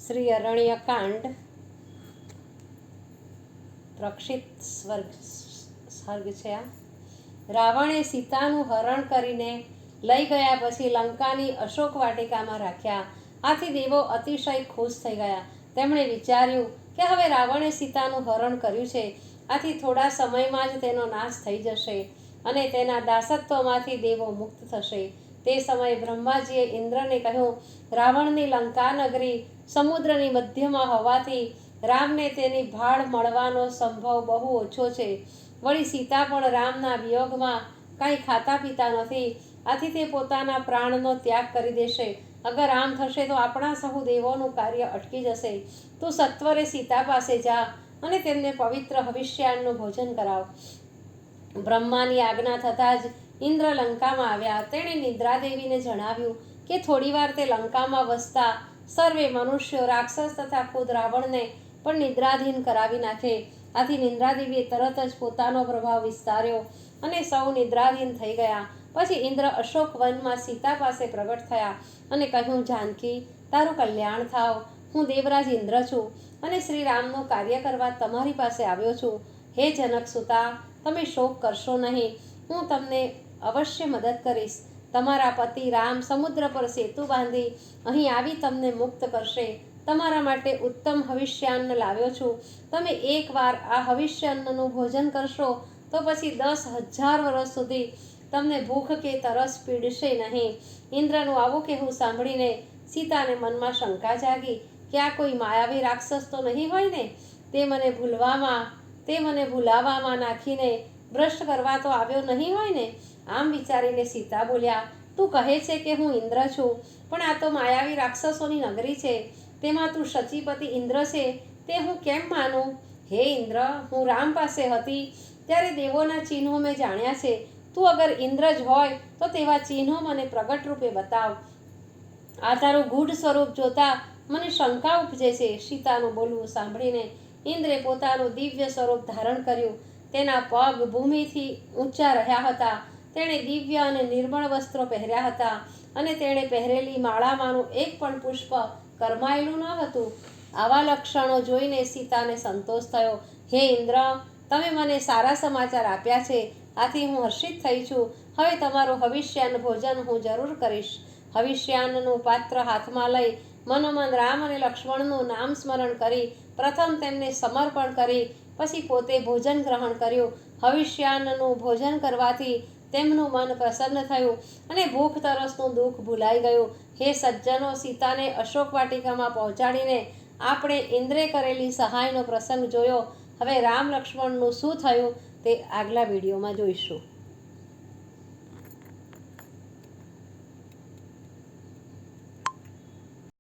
શ્રી અરણ્યકાંડ પ્રક્ષિત સર્ગ છે આ. રાવણે સીતાનું હરણ કરીને લઈ ગયા પછી લંકાની અશોક વાટિકામાં રાખ્યા. આથી દેવો અતિશય ખુશ થઈ ગયા. તેમણે વિચાર્યું કે હવે રાવણે સીતાનું હરણ કર્યું છે, આથી થોડા સમયમાં જ તેનો નાશ થઈ જશે અને તેના દાસત્વમાંથી દેવો મુક્ત થશે. તે સમયે બ્રહ્માજીએ ઇન્દ્રને કહ્યું, રાવણની લંકા નગરી સમુદ્રની મધ્યમાં હોવાથી રામને તેની ભાળ મળવાનો સંભવ બહુ ઓછો છે. વળી સીતા પણ રામના વિયોગમાં કાંઈ ખાતા પીતા નથી, આથી તે પોતાના પ્રાણનો ત્યાગ કરી દેશે. અગર આમ થશે તો આપણા સહુ દેવોનું કાર્ય અટકી જશે. તું સત્વરે સીતા પાસે જા અને તેમને પવિત્ર હવિષ્યાન્નનું ભોજન કરાવ. બ્રહ્માની આજ્ઞા થતાં જ ઇન્દ્ર લંકામાં આવ્યા. તેણે નિદ્રાદેવીને જણાવ્યું કે થોડીવાર તે લંકામાં વસતા સર્વે મનુષ્યો, રાક્ષસ તથા ખુદ રાવણને પણ નિદ્રાધીન કરાવી નાખે. આથી નિદ્રાદેવીએ તરત જ પોતાનો પ્રભાવ વિસ્તાર્યો અને સૌ નિદ્રાધીન થઈ ગયા. પછી ઇન્દ્ર અશોક વનમાં સીતા પાસે પ્રગટ થયા અને કહ્યું, જાનકી, તારું કલ્યાણ થાવ. હું દેવરાજ ઇન્દ્ર છું અને શ્રી રામનું કાર્ય કરવા તમારી પાસે આવ્યો છું. હે જનકસુતા, તમે શોક કરશો નહીં. હું તમને અવશ્ય મદદ કરીશ. તમારા પતિ રામ સમુદ્ર પર સેતુ બાંધી અહીં આવી તમને મુક્ત કરશે. તમારા માટે ઉત્તમ હવિષ્યાન્ન લાવ્યો છું. તમે એકવાર આ હવિષ્યાન્નનું ભોજન કરશો તો પછી 10,000 વર્ષ સુધી તમને ભૂખ કે તરસ પીડશે નહીં. ઇન્દ્રનું આવું કહેવું સાંભળીને સીતાને મનમાં શંકા જાગી કે આ કોઈ માયાવી રાક્ષસ તો નહીં હોય ને? તે મને ભૂલાવામાં નાખીને ભ્રષ્ટ કરવા તો આવ્યો નહીં હોય ને? આમ વિચારીને સીતા બોલ્યા, તું કહે છે કે હું ઇન્દ્ર છું, પણ આ તો માયાવી રાક્ષસોની નગરી છે. તેમાં તું શચીપતિ ઇન્દ્ર છે તે હું કેમ માનું? હે ઇન્દ્ર, હું રામ પાસે હતી ત્યારે દેવોના ચિહ્નો મેં જાણ્યા છે. તું અગર ઇન્દ્ર જ હોય તો તેવા ચિહ્નો મને પ્રગટ રૂપે બતાવ. આ તારું ગૂઢ સ્વરૂપ જોતા મને શંકા ઉપજે છે. સીતાનું બોલવું સાંભળીને ઇન્દ્રે પોતાનું દિવ્ય સ્વરૂપ ધારણ કર્યું. તેના પગ ભૂમિથી ઊંચા રહ્યા હતા. તેણે દિવ્ય અને નિર્મળ વસ્ત્રો પહેર્યા હતા અને તેણે પહેરેલી માળામાંનું એક પણ પુષ્પ કરમાયેલું ન હતું. આવા લક્ષણો જોઈને સીતાને સંતોષ થયો. હે ઇન્દ્ર, તમે મને સારા સમાચાર આપ્યા છે, આથી હું હર્ષિત થઈ છું. હવે તમારું હવિષ્યાન્ન ભોજન હું જરૂર કરીશ. હવિષ્યાન્નનું પાત્ર હાથમાં લઈ મનોમન રામ અને લક્ષ્મણનું નામ સ્મરણ કરી પ્રથમ તેમને સમર્પણ કરી પછી પોતે ભોજન ગ્રહણ કર્યું. હવિષ્યાન્નનું ભોજન કરવાથી તેમનું મન પ્રસન્ન થયું અને ભૂખ તરસનું દુઃખ ભૂલાઈ ગયું. હે સજ્જનો, સીતાને અશોક વાટિકામાં પહોંચાડીને આપણે ઇન્દ્રે કરેલી સહાયનો પ્રસંગ જોયો. હવે રામ લક્ષ્મણનું શું થયું તે આગલા વિડીયોમાં જોઈશું.